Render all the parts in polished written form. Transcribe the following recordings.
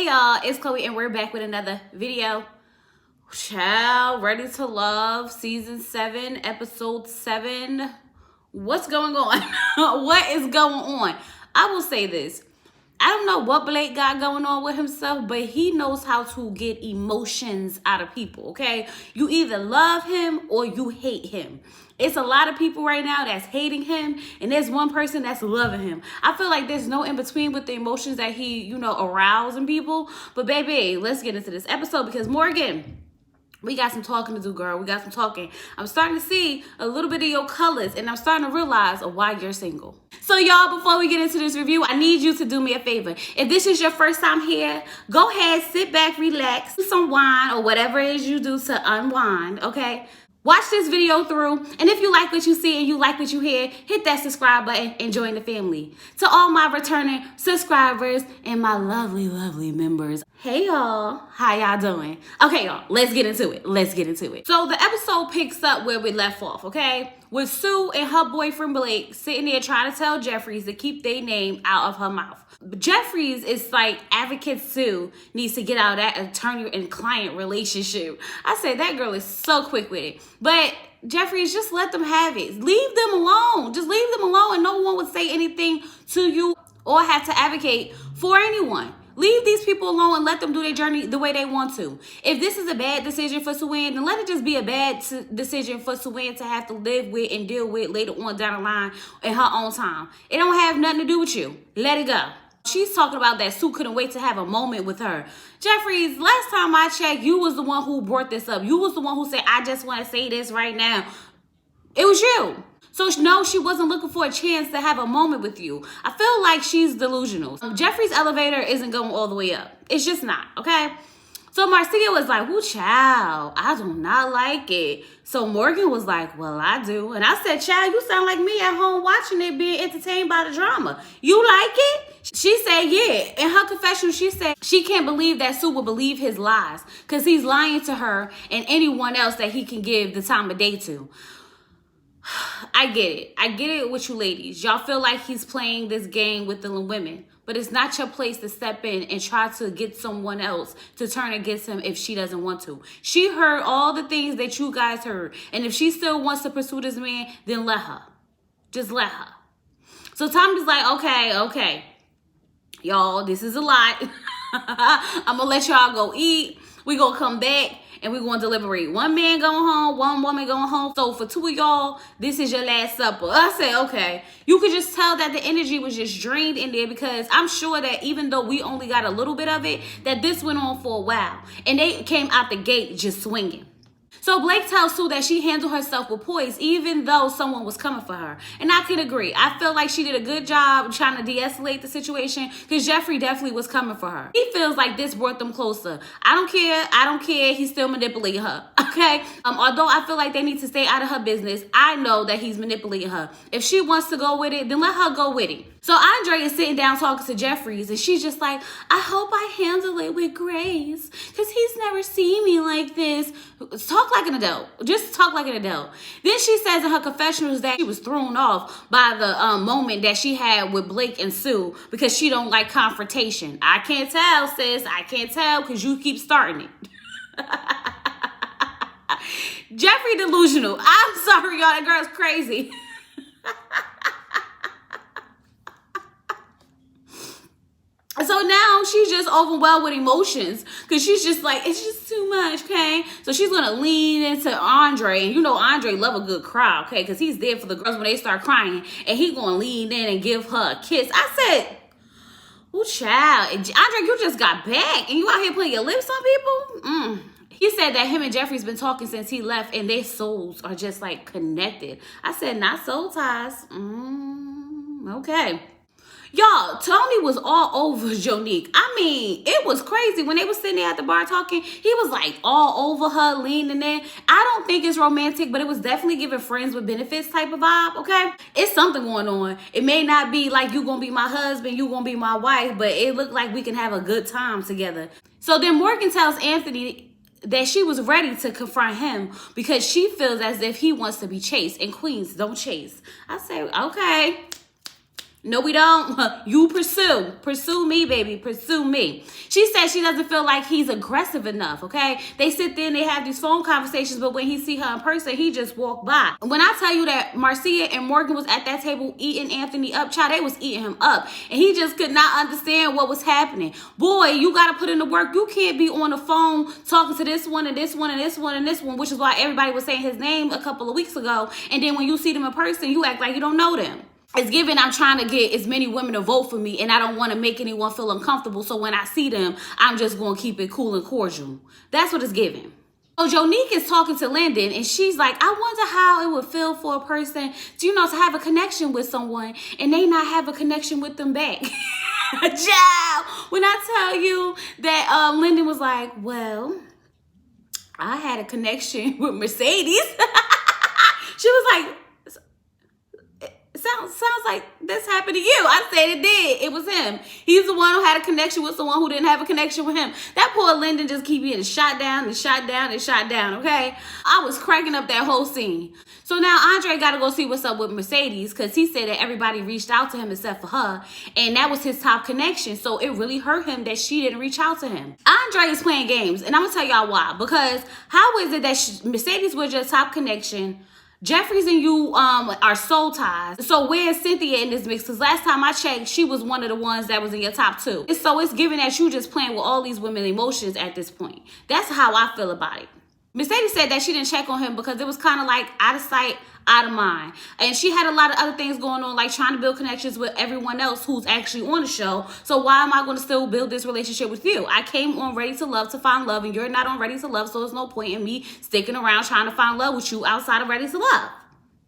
Hey y'all, it's Chloe and we're back with another video. Child, Ready to Love, season 7, episode 7. What's going on? What is going on? I will say this. I don't know what Blake got going on with himself, but he knows how to get emotions out of people, okay? You either love him or you hate him. It's a lot of people right now that's hating him, and there's one person that's loving him. I feel like there's no in-between with the emotions that he, arouse in people. But baby, let's get into this episode because Morgan, we got some talking to do, girl. We got some talking. I'm starting to see a little bit of your colors, and I'm starting to realize why you're single. So y'all, before we get into this review, I need you to do me a favor. If this is your first time here, go ahead, sit back, relax, do some wine or whatever it is you do to unwind, okay? Watch this video through, and if you like what you see and you like what you hear, hit that subscribe button and join the family. To all my returning subscribers and my lovely, lovely members, hey y'all, how y'all doing? Okay y'all, let's get into it. So the episode picks up where we left off, okay? With Sue and her boyfriend Blake sitting there trying to tell Jeffries to keep their name out of her mouth. But Jeffries is like, advocate Sue needs to get out of that attorney and client relationship. I said that girl is so quick with it. But Jeffries, just let them have it. Leave them alone. Just leave them alone, and no one would say anything to you or have to advocate for anyone. Leave these people alone and let them do their journey the way they want to. If this is a bad decision for Suanne, then let it just be a bad decision for Suanne to have to live with and deal with later on down the line in her own time. It don't have nothing to do with you. Let it go. She's talking about that Sue couldn't wait to have a moment with her. Jeffries, last time I checked, you was the one who brought this up. You was the one who said, I just want to say this right now. It was you. So no, she wasn't looking for a chance to have a moment with you. I feel like she's delusional. Jeffrey's elevator isn't going all the way up. It's just not, okay? So Marcia was like, woo, child, I do not like it. So Morgan was like, well, I do. And I said, child, you sound like me at home watching it, being entertained by the drama. You like it? She said, yeah. In her confession, she said she can't believe that Sue will believe his lies because he's lying to her and anyone else that he can give the time of day to. I get it. I get it with you ladies. Y'all feel like he's playing this game with the women. But it's not your place to step in and try to get someone else to turn against him if she doesn't want to. She heard all the things that you guys heard. And if she still wants to pursue this man, then let her. Just let her. So Tommy's like, okay. Y'all, this is a lot. I'm going to let y'all go eat. We going to come back. And we're going to deliberate. One man going home, one woman going home. So for two of y'all, this is your last supper. I said, okay. You could just tell that the energy was just drained in there because I'm sure that even though we only got a little bit of it, that this went on for a while. And they came out the gate just swinging. So Blake tells Sue that she handled herself with poise even though someone was coming for her. And I can agree. I feel like she did a good job trying to de-escalate the situation because Jeffrey definitely was coming for her. He feels like this brought them closer. I don't care. He's still manipulating her, okay? Although I feel like they need to stay out of her business, I know that he's manipulating her. If she wants to go with it, then let her go with it. So Andre is sitting down talking to Jeffries, and she's just like, I hope I handle it with grace because he's never seen me like this. Talk like an adult. Just talk like an adult. Then she says in her confessionals that she was thrown off by the moment that she had with Blake and Sue because she don't like confrontation. I can't tell, sis. I can't tell because you keep starting it. Jeffrey delusional. I'm sorry, y'all. That girl's crazy. So now she's just overwhelmed with emotions because she's just like, it's just too much, okay? So she's going to lean into Andre. And you know Andre love a good cry, okay? Because he's there for the girls when they start crying. And he's going to lean in and give her a kiss. I said, oh, child. Andre, you just got back. And you out here putting your lips on people? He said that him and Jeffrey's been talking since he left. And their souls are just like connected. I said, not soul ties. Okay. Y'all, Tony was all over Jonique. I mean, it was crazy. When they were sitting there at the bar talking, he was like all over her, leaning in. I don't think it's romantic, but it was definitely giving friends with benefits type of vibe, okay? It's something going on. It may not be like you gonna be my husband, you gonna be my wife, but it looked like we can have a good time together. So then Morgan tells Anthony that she was ready to confront him because she feels as if he wants to be chased, and queens don't chase. I say, okay. No, we don't. You pursue. Pursue me, baby. Pursue me. She said she doesn't feel like he's aggressive enough, okay? They sit there and they have these phone conversations, but when he see her in person, he just walked by. When I tell you that Marcia and Morgan was at that table eating Anthony up, child, they was eating him up. And he just could not understand what was happening. Boy, you got to put in the work. You can't be on the phone talking to this one and this one and this one and this one, which is why everybody was saying his name a couple of weeks ago. And then when you see them in person, you act like you don't know them. It's given I'm trying to get as many women to vote for me, and I don't want to make anyone feel uncomfortable. So when I see them, I'm just going to keep it cool and cordial. That's what it's given. So Jonique is talking to Lyndon, and she's like, I wonder how it would feel for a person, to have a connection with someone, and they not have a connection with them back. Child, when I tell you that Lyndon was like, well, I had a connection with Mercedes. She was like, sounds like this happened to you. I said it did. It was him. He's the one who had a connection with someone who didn't have a connection with him. That poor Lyndon just keep getting shot down and shot down and shot down, okay? I was cracking up that whole scene. So now Andre got to go see what's up with Mercedes, because he said that everybody reached out to him except for her, and that was his top connection. So it really hurt him that she didn't reach out to him. Andre is playing games, and I'm going to tell y'all why. Because how is it that Mercedes was your top connection, Jeffries and you are soul ties? So where's Cynthia in this mix? Because last time I checked, she was one of the ones that was in your top 2. So it's given that you just playing with all these women's emotions at this point. That's how I feel about it. Mercedes said that she didn't check on him because it was kind of like out of sight, out of mind. And she had a lot of other things going on, like trying to build connections with everyone else who's actually on the show. So why am I going to still build this relationship with you? I came on Ready to Love to find love, and you're not on Ready to Love, so there's no point in me sticking around trying to find love with you outside of Ready to Love.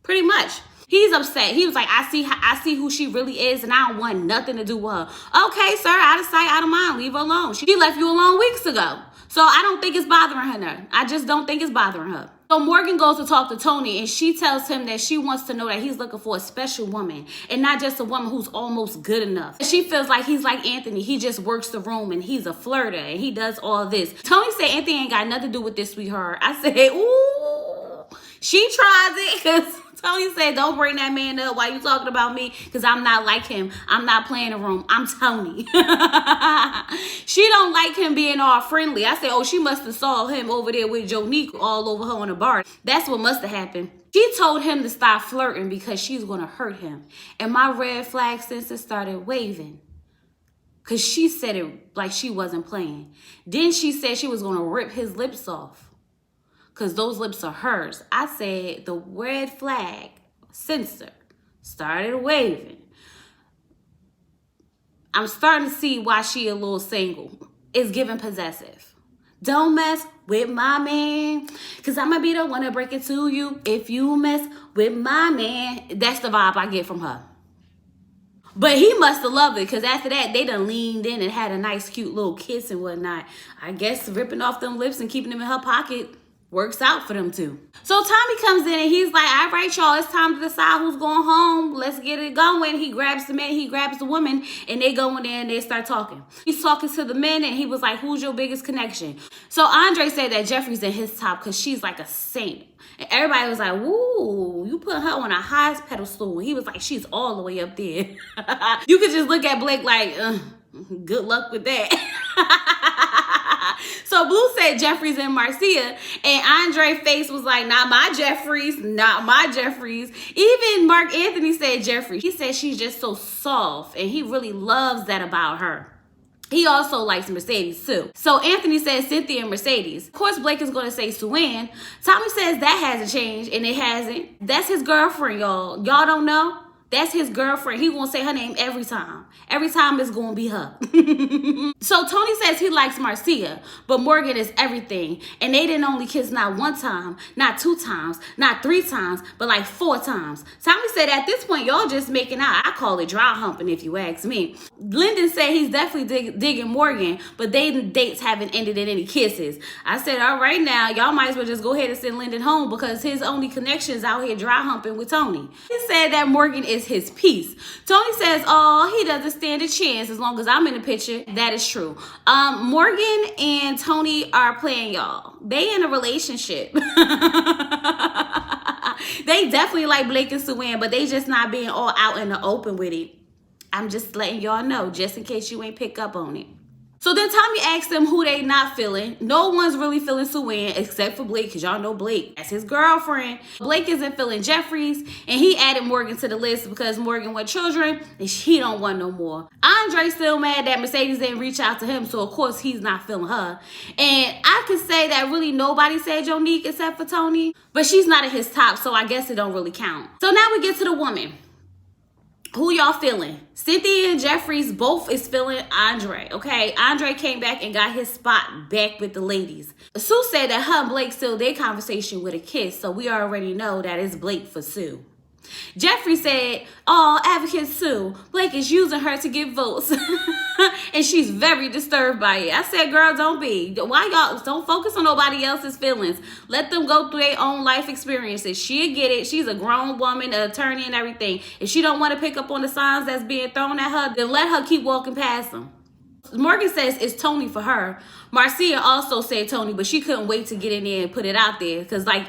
Pretty much. He's upset. He was like, I see who she really is, and I don't want nothing to do with her. Okay, sir, out of sight, out of mind. Leave her alone. She left you alone weeks ago. So I don't think it's bothering her. I just don't think it's bothering her. So Morgan goes to talk to Tony, and she tells him that she wants to know that he's looking for a special woman and not just a woman who's almost good enough. She feels like he's like Anthony. He just works the room, and he's a flirter, and he does all this. Tony said Anthony ain't got nothing to do with this, sweetheart. I said, ooh, she tries it, because Tony said, don't bring that man up while you talking about me, because I'm not like him. I'm not playing the room. I'm Tony. She don't like him being all friendly. I said, oh, she must have saw him over there with Jonique all over her on the bar. That's what must have happened. She told him to stop flirting because she's going to hurt him. And my red flag sensor started waving, because she said it like she wasn't playing. Then she said she was going to rip his lips off, because those lips are hers. I said the red flag sensor started waving. I'm starting to see why she a little single. It's giving possessive. Don't mess with my man, because I'm going to be the one to break it to you if you mess with my man. That's the vibe I get from her. But he must have loved it, because after that, they done leaned in and had a nice, cute little kiss and whatnot. I guess ripping off them lips and keeping them in her pocket works out for them too. So Tommy comes in and he's like, all right, y'all, it's time to decide who's going home. Let's get it going. He grabs the man, he grabs the woman, and they go in there and they start talking. He's talking to the men, and he was like, who's your biggest connection? So Andre said that Jeffrey's in his top because she's like a saint. And everybody was like, woo, you put her on a highest pedestal. He was like, she's all the way up there. You could just look at Blake like, good luck with that. So Blue said Jeffries and Marcia, and Andre's face was like, not my Jeffries, not my Jeffries. Even Mark Anthony said Jeffries. He said she's just so soft, and he really loves that about her. He also likes Mercedes too. So Anthony says Cynthia and Mercedes. Of course, Blake is going to say Suanne. Tommy says that hasn't changed, and it hasn't. That's his girlfriend, y'all. Y'all don't know? That's his girlfriend. He gonna say her name every time. Every time it's gonna be her. So Tony says he likes Marcia, but Morgan is everything. And they didn't only kiss not one time, not 2 times, not 3 times, but like 4 times. Tommy said at this point, y'all just making out. I call it dry humping if you ask me. Lyndon said he's definitely digging Morgan, but they dates haven't ended in any kisses. I said, all right now, y'all might as well just go ahead and send Lyndon home, because his only connection is out here dry humping with Tony. He said that Morgan is his piece. Tony says, oh, he doesn't stand a chance as long as I'm in the picture. That is true. Morgan and Tony are playing, y'all. They in a relationship. They definitely like Blake and Suanne, but they just not being all out in the open with it. I'm just letting y'all know, just in case you ain't pick up on it. So then Tommy asked them who they not feeling. No one's really feeling Suanne except for Blake, because y'all know Blake. That's his girlfriend. Blake isn't feeling Jeffries, and he added Morgan to the list because Morgan want children, and he don't want no more. Andre's still mad that Mercedes didn't reach out to him, so of course he's not feeling her. And I could say that really nobody said Jonique except for Tony, but she's not at his top, so I guess it don't really count. So now we get to the woman. Who y'all feeling? Cynthia and Jeffries both is feeling Andre, okay? Andre came back and got his spot back with the ladies. Sue said that her and Blake sealed their conversation with a kiss, so we already know that it's Blake for Sue. Jeffrey said, oh, advocate Sue, Blake is using her to get votes. And she's very disturbed by it. I said, girl, don't be. Why y'all don't focus on nobody else's feelings? Let them go through their own life experiences. She'll get it. She's a grown woman, an attorney and everything. If she don't want to pick up on the signs that's being thrown at her, then let her keep walking past them. Morgan says it's Tony for her. Marcia also said Tony, but she couldn't wait to get in there and put it out there because, like,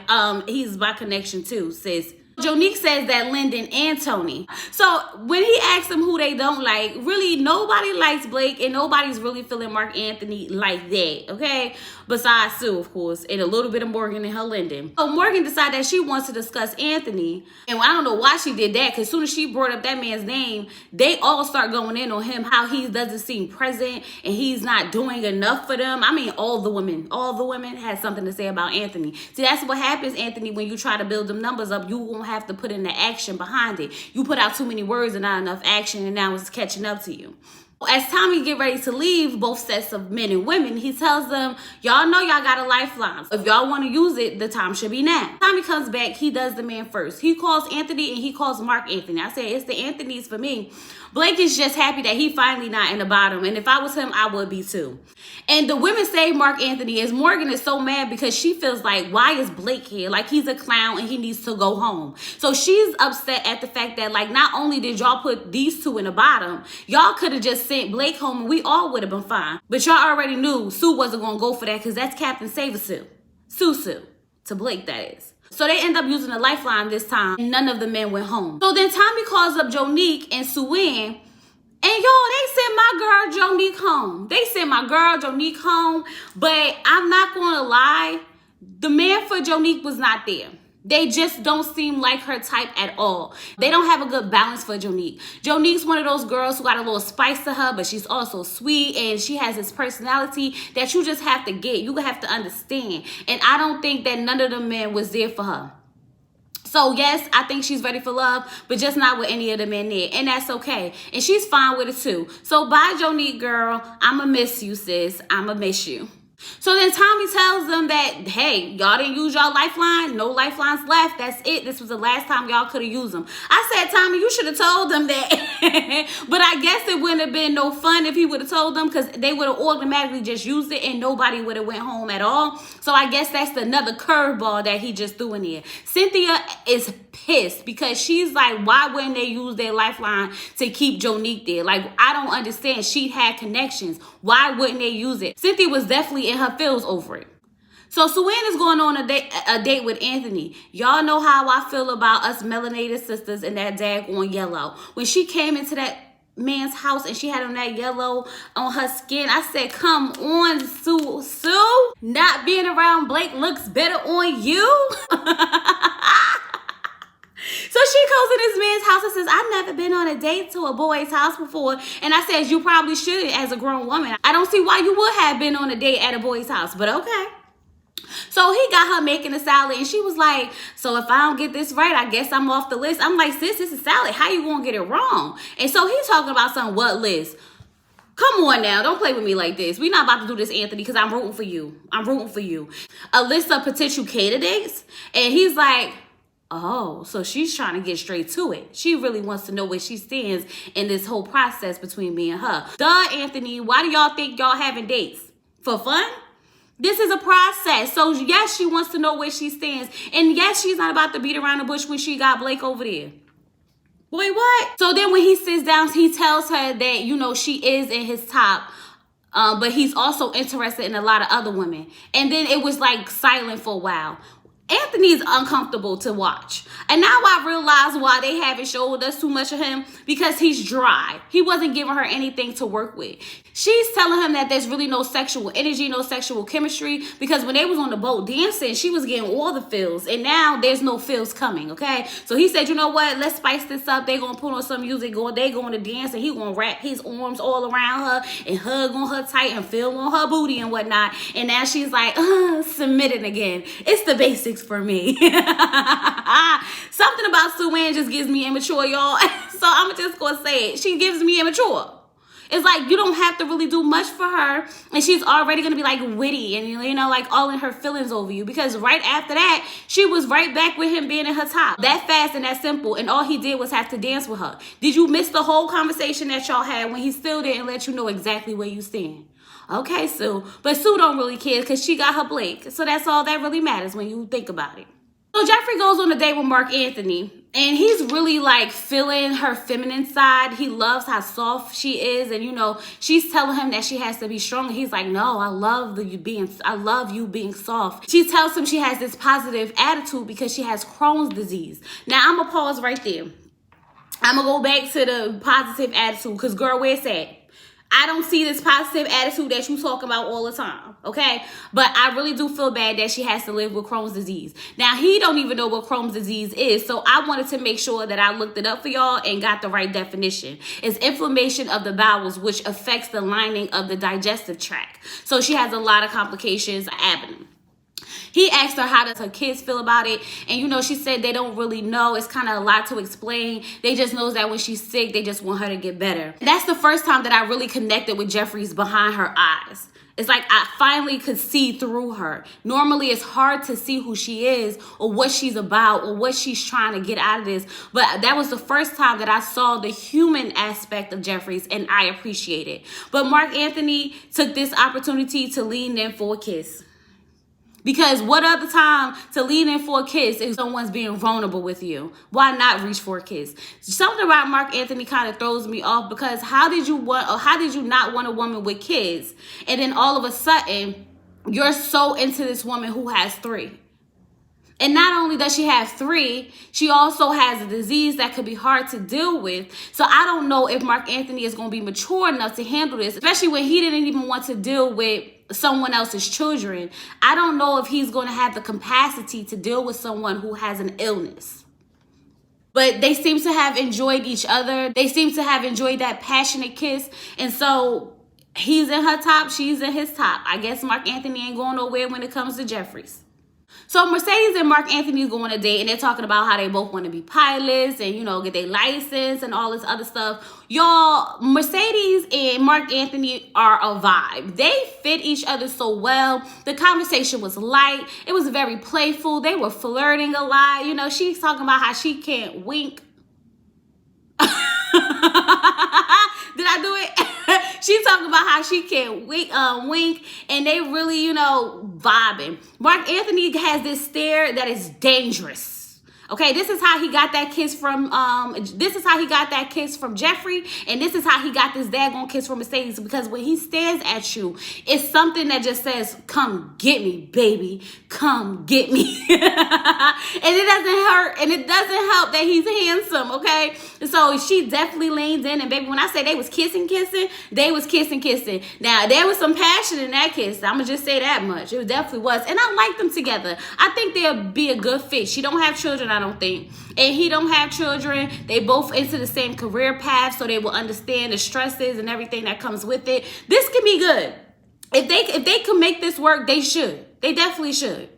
he's by connection too, sis. Jonique says that Lyndon and Tony. So when he asked them who they don't like, really nobody likes Blake and nobody's really feeling Mark Anthony like that, okay? Besides Sue, of course, and a little bit of Morgan and her Lyndon. So Morgan decided that she wants to discuss Anthony. And I don't know why she did that, because as soon as she brought up that man's name, they all start going in on him, how he doesn't seem present and he's not doing enough for them. I mean, all the women had something to say about Anthony. See, that's what happens, Anthony, when you try to build them numbers up. You won't have to put in the action behind it. You put out too many words and not enough action, and now it's catching up to you. As Tommy get ready to leave both sets of men and women, he tells them, y'all know y'all got a lifeline. If y'all want to use it, the time should be now. Tommy comes back, he does the man first. He calls Anthony and he calls Mark Anthony. I say it's the Anthonys for me. Blake is just happy that he finally not in the bottom. And if I was him, I would be too. And the women say Mark Anthony, as Morgan is so mad because she feels like, why is Blake here? Like, he's a clown and he needs to go home. So she's upset at the fact that, like, not only did y'all put these two in the bottom, y'all could have just sent Blake home and we all would have been fine. But y'all already knew Sue wasn't going to go for that because that's Captain Save Sue. Sue. To Blake, that is. So they end up using a lifeline this time, and none of the men went home. So then Tommy calls up Jonique and Suanne, and y'all, they sent my girl Jonique home. They sent my girl Jonique home, but I'm not gonna lie, the man for Jonique was not there. They just don't seem like her type at all. They don't have a good balance for Jonique. Jonique's one of those girls who got a little spice to her, but she's also sweet, and she has this personality that you just have to get. You have to understand. And I don't think that none of the men was there for her. So yes, I think she's ready for love, but just not with any of the men there. And that's okay. And she's fine with it too. So bye, Jonique girl. I'ma miss you, sis. I'ma miss you. So then Tommy tells them that, hey, y'all didn't use y'all lifeline. No lifelines left. That's it. This was the last time y'all could have used them. I said, Tommy, you should have told them that. But I guess it wouldn't have been no fun if he would have told them, because they would have automatically just used it and nobody would have went home at all. So I guess that's another curveball that he just threw in there. Cynthia is pissed because she's like, why wouldn't they use their lifeline to keep Jonique there? Like, I don't understand. She had connections. Why wouldn't they use it? Cynthia was definitely in her feels over it. So Suanne is going on a date with Anthony. Y'all know how I feel about us melanated sisters and that daggone yellow. When she came into that man's house and she had on that yellow on her skin, I said, come on, Sue. Not being around Blake looks better on you. So she goes in this man's house and says, I've never been on a date to a boy's house before. And I said, you probably shouldn't as a grown woman. I don't see why you would have been on a date at a boy's house, but okay. So he got her making a salad and she was like, so if I don't get this right, I guess I'm off the list. I'm like, sis, this is salad. How you gonna get it wrong? And so he's talking about some what list? Come on now, don't play with me like this. We're not about to do this, Anthony, because I'm rooting for you. I'm rooting for you. A list of potential candidates. And he's like, oh, so she's trying to get straight to it. She really wants to know where she stands in this whole process between me and her. Duh, Anthony, why do y'all think y'all having dates? For fun? This is a process. So yes, she wants to know where she stands. And yes, she's not about to beat around the bush when she got Blake over there. Boy, what? So then when he sits down, he tells her that, you know, she is in his top. But he's also interested in a lot of other women. And then it was like silent for a while. Anthony is uncomfortable to watch. And now I realize why they haven't showed us too much of him, because he's dry. He wasn't giving her anything to work with. She's telling him that there's really no sexual energy, no sexual chemistry, because when they was on the boat dancing, she was getting all the feels, and now there's no feels coming, okay? So he said, you know what, let's spice this up. They gonna put on some music, they going to dance, and he gonna wrap his arms all around her and hug on her tight and feel on her booty and whatnot. And now she's like, submitting again. It's the basics for me. Something about Sue Ann just gives me immature, y'all. So I'm just gonna say it. She gives me immature. It's like you don't have to really do much for her, and she's already gonna be like witty and, you know, like all in her feelings over you, because right after that she was right back with him being in her top that fast and that simple, and all he did was have to dance with her. Did you miss the whole conversation that y'all had when he still didn't let you know exactly where you stand? Okay, Sue. But Sue don't really care because she got her Blake. So that's all that really matters when you think about it. So Jeffrey goes on a date with Mark Anthony, and he's really like feeling her feminine side. He loves how soft she is, and, you know, she's telling him that she has to be strong, and he's like, no, I love you being soft. She tells him she has this positive attitude because she has Crohn's disease. Now I'm gonna pause right there. I'm gonna go back to the positive attitude, because girl, where's that? I don't see this positive attitude that you talk about all the time, okay? But I really do feel bad that she has to live with Crohn's disease. Now, he don't even know what Crohn's disease is, so I wanted to make sure that I looked it up for y'all and got the right definition. It's inflammation of the bowels, which affects the lining of the digestive tract. So she has a lot of complications, abdomen. He asked her how does her kids feel about it, and, you know, she said they don't really know. It's kind of a lot to explain. They just knows that when she's sick, they just want her to get better. That's the first time that I really connected with Jeffrey's behind her eyes. It's like I finally could see through her. Normally, it's hard to see who she is or what she's about or what she's trying to get out of this. But that was the first time that I saw the human aspect of Jeffrey's, and I appreciate it. But Mark Anthony took this opportunity to lean in for a kiss. Because what other time to lean in for a kiss if someone's being vulnerable with you? Why not reach for a kiss? Something about Mark Anthony kind of throws me off, because how did you not want a woman with kids? And then all of a sudden, you're so into this woman who has 3. And not only does she have 3, she also has a disease that could be hard to deal with. So I don't know if Mark Anthony is going to be mature enough to handle this, especially when he didn't even want to deal with someone else's children. I don't know if he's going to have the capacity to deal with someone who has an illness. But they seem to have enjoyed each other. They seem to have enjoyed that passionate kiss. And so he's in her top, she's in his top. I guess Mark Anthony ain't going nowhere when it comes to Jeffries. So Mercedes and Mark Anthony go on a date, and they're talking about how they both want to be pilots and, you know, get their license and all this other stuff. Y'all, Mercedes and Mark Anthony are a vibe. They fit each other so well. The conversation was light. It was very playful. They were flirting a lot. You know, she's talking about how she can't wink. Did I do it? She's talking about how she can't wink, and they really, you know, vibing. Mark Anthony has this stare that is dangerous. Okay, this is how he got that kiss from Jeffrey, and this is how he got this daggone kiss from Mercedes, because when he stares at you, it's something that just says, come get me, baby, come get me. And it doesn't hurt, and it doesn't help that he's handsome, okay? So she definitely leaned in, and baby, when I say they was kissing, they was kissing. Now, there was some passion in that kiss. I'm gonna just say that much. It definitely was, and I like them together. I think they'll be a good fit. She don't have children, I don't think, and he don't have children. They both into the same career path, so they will understand the stresses and everything that comes with it. This can be good. If they can make this work, they should. They definitely should.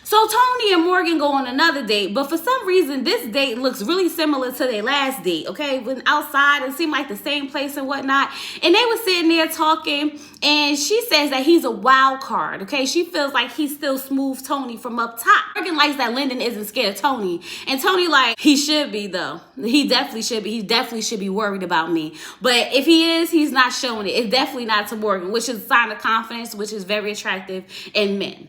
So Tony and Morgan go on another date, but for some reason this date looks really similar to their last date, okay? When outside, it seemed like the same place and whatnot, and they were sitting there talking, and she says that he's a wild card, okay? She feels like he still smooth Tony from up top. Morgan likes that Lyndon isn't scared of Tony, and Tony like, he should be though. He definitely should be. He definitely should be worried about me. But if he is, he's not showing it. It's definitely not to Morgan, which is a sign of confidence, which is very attractive in men.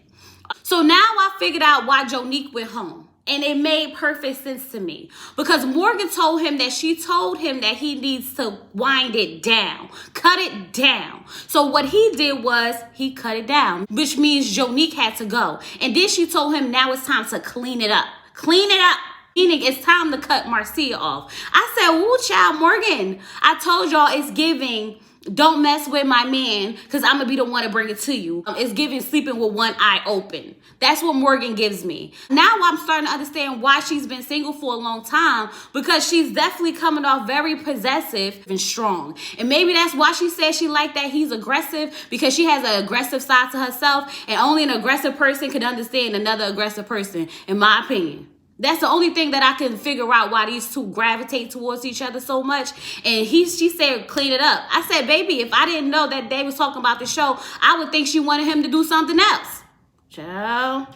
So now I figured out why Jonique went home. And it made perfect sense to me because Morgan told him that she told him that he needs to wind it down, cut it down. So what he did was he cut it down, which means Jonique had to go. And then she told him now it's time to clean it up. Clean it up. Meaning it's time to cut Marcia off. I said, woo, child, Morgan. I told y'all it's giving, don't mess with my man because I'm going to be the one to bring it to you. It's giving sleeping with one eye open. That's what Morgan gives me. Now I'm starting to understand why she's been single for a long time, because she's definitely coming off very possessive and strong. And maybe that's why she says she liked that he's aggressive, because she has an aggressive side to herself, and only an aggressive person can understand another aggressive person, in my opinion. That's the only thing that I can figure out why these two gravitate towards each other so much. And she said, clean it up. I said, baby, if I didn't know that they was talking about the show, I would think she wanted him to do something else. Child.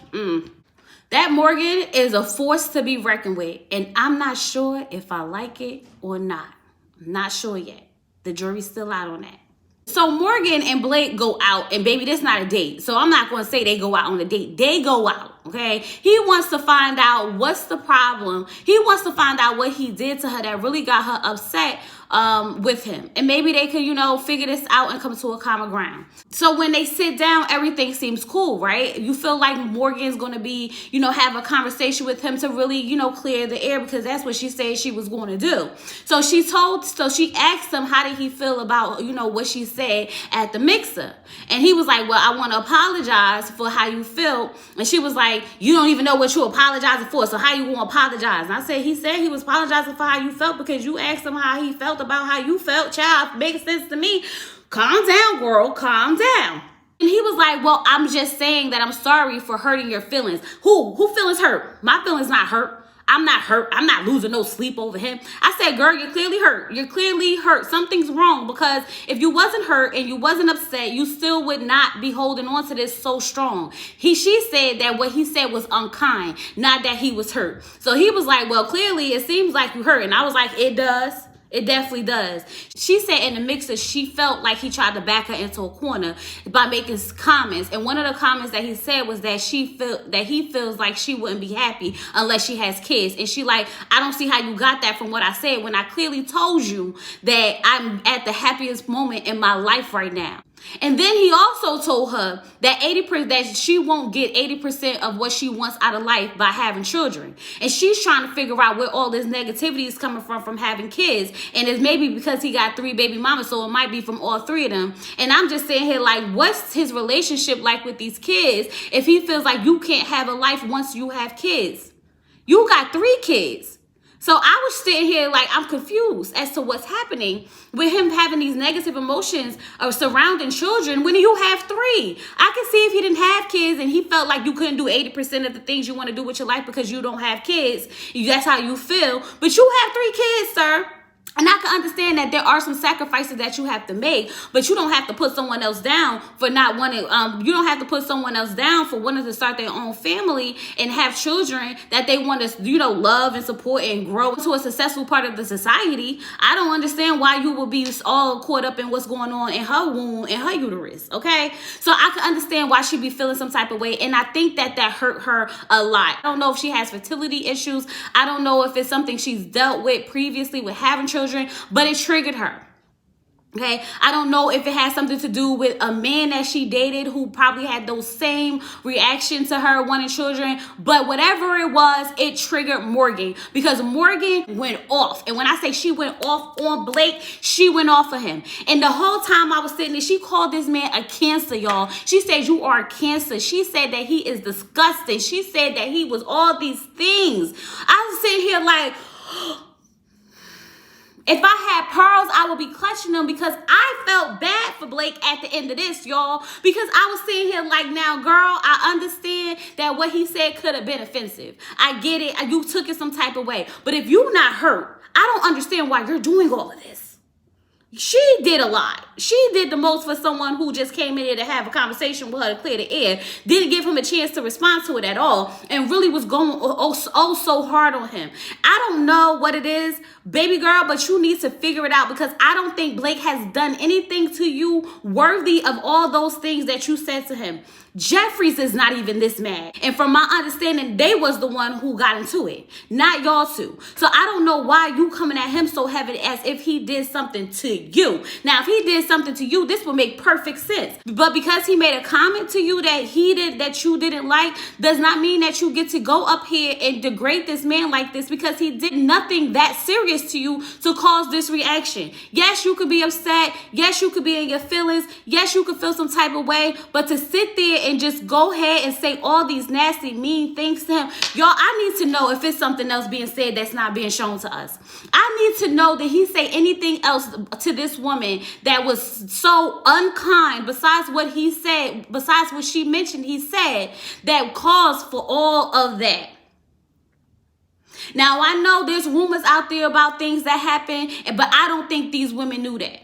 That Morgan is a force to be reckoned with. And I'm not sure if I like it or not. I'm not sure yet. The jury's still out on that. So Morgan and Blake go out, and baby, this not a date. So I'm not going to say they go out on a date. They go out, okay? He wants to find out what's the problem. He wants to find out what he did to her that really got her upset with him. And maybe they could, figure this out and come to a common ground. So when they sit down, everything seems cool, right? You feel like Morgan's going to be, have a conversation with him to really, clear the air, because that's what she said she was going to do. So she asked him, how did he feel about, what she said at the mixer? And he was like, well, I want to apologize for how you felt. And she was like, you don't even know what you're apologizing for, so how you going to apologize? And I said, he said he was apologizing for how you felt because you asked him how he felt about how you felt. Child, makes sense to me. Calm down, girl. Calm down. And he was like, well, I'm just saying that I'm sorry for hurting your feelings. Who feelings hurt? My feelings not hurt. I'm not hurt. I'm not losing no sleep over him. I said, girl, you're clearly hurt. You're clearly hurt. Something's wrong, because if you wasn't hurt and you wasn't upset, you still would not be holding on to this so strong. She said that what he said was unkind, not that he was hurt. So he was like, well, clearly it seems like you hurt. And I was like, it does. It definitely does. She said in the mixer, she felt like he tried to back her into a corner by making comments. And one of the comments that he said was that he feels like she wouldn't be happy unless she has kids. And she like, I don't see how you got that from what I said when I clearly told you that I'm at the happiest moment in my life right now. And then he also told her that that she won't get 80% of what she wants out of life by having children. And she's trying to figure out where all this negativity is coming from having kids. And it's maybe because he got 3 baby mamas, so it might be from all 3 of them. And I'm just saying here, like, what's his relationship like with these kids if he feels like you can't have a life once you have kids? You got 3 kids. So I was sitting here like, I'm confused as to what's happening with him having these negative emotions of surrounding children when you have 3. I can see if he didn't have kids and he felt like you couldn't do 80% of the things you want to do with your life because you don't have kids. That's how you feel. But you have 3 kids, sir. And I can understand that there are some sacrifices that you have to make, but you don't have to put someone else down for not wanting, you don't have to put someone else down for wanting to start their own family and have children that they want to, love and support and grow into a successful part of the society. I don't understand why you will be all caught up in what's going on in her womb, in her uterus, okay? So I can understand why she'd be feeling some type of way, and I think that hurt her a lot. I don't know if she has fertility issues. I don't know if it's something she's dealt with previously with having children, but it triggered her. Okay, I don't know if it has something to do with a man that she dated who probably had those same reactions to her wanting children, but whatever it was, it triggered Morgan because Morgan went off. And when I say she went off on Blake, she went off of him. And the whole time I was sitting there, she called this man a cancer, y'all. She said, you are a cancer. She said that he is disgusting. She said that he was all these things. I was sitting here like, if I had pearls, I would be clutching them because I felt bad for Blake at the end of this, y'all. Because I was sitting here like, now, girl, I understand that what he said could have been offensive. I get it. You took it some type of way. But if you're not hurt, I don't understand why you're doing all of this. She did a lot. She did the most for someone who just came in here to have a conversation with her to clear the air. Didn't give him a chance to respond to it at all. And really was going so hard on him. I don't know what it is, baby girl, but you need to figure it out, because I don't think Blake has done anything to you worthy of all those things that you said to him. Jeffries is not even this mad. And from my understanding, they was the one who got into it, not y'all two. So I don't know why you coming at him so heavy as if he did something to you. Now, if he did something to you, this would make perfect sense. But because he made a comment to you that you didn't like, does not mean that you get to go up here and degrade this man like this, because he did nothing that serious to you to cause this reaction. Yes, you could be upset. Yes, you could be in your feelings. Yes, you could feel some type of way. But to sit there and just go ahead and say all these nasty, mean things to him. Y'all, I need to know if it's something else being said that's not being shown to us. I need to know, did he say anything else to this woman that was so unkind besides what he said, besides what she mentioned he said, that caused for all of that? Now, I know there's rumors out there about things that happen, but I don't think these women knew that.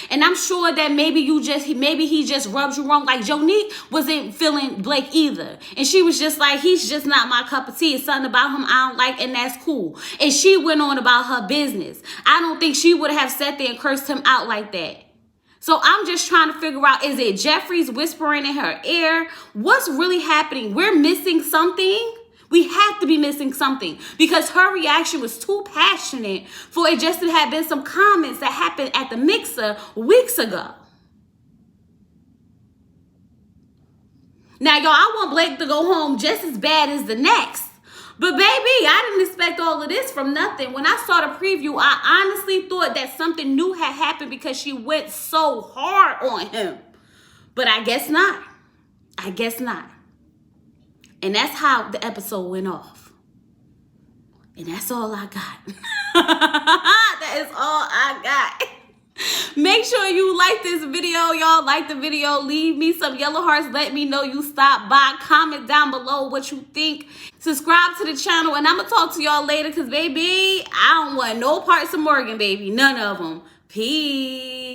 And I'm sure that maybe he just rubbed you wrong. Like Jonique wasn't feeling Blake either. And she was just like, he's just not my cup of tea. It's something about him I don't like, and that's cool. And she went on about her business. I don't think she would have sat there and cursed him out like that. So I'm just trying to figure out, is it Jeffries whispering in her ear? What's really happening? We're missing something. We have to be missing something, because her reaction was too passionate for it just to have been some comments that happened at the mixer weeks ago. Now, y'all, I want Blake to go home just as bad as the next. But baby, I didn't expect all of this from nothing. When I saw the preview, I honestly thought that something new had happened because she went so hard on him. But I guess not. I guess not. And that's how the episode went off. And that's all I got. That is all I got. Make sure you like this video, y'all. Like the video. Leave me some yellow hearts. Let me know you stopped by. Comment down below what you think. Subscribe to the channel. And I'm going to talk to y'all later, because, baby, I don't want no parts of Morgan, baby. None of them. Peace.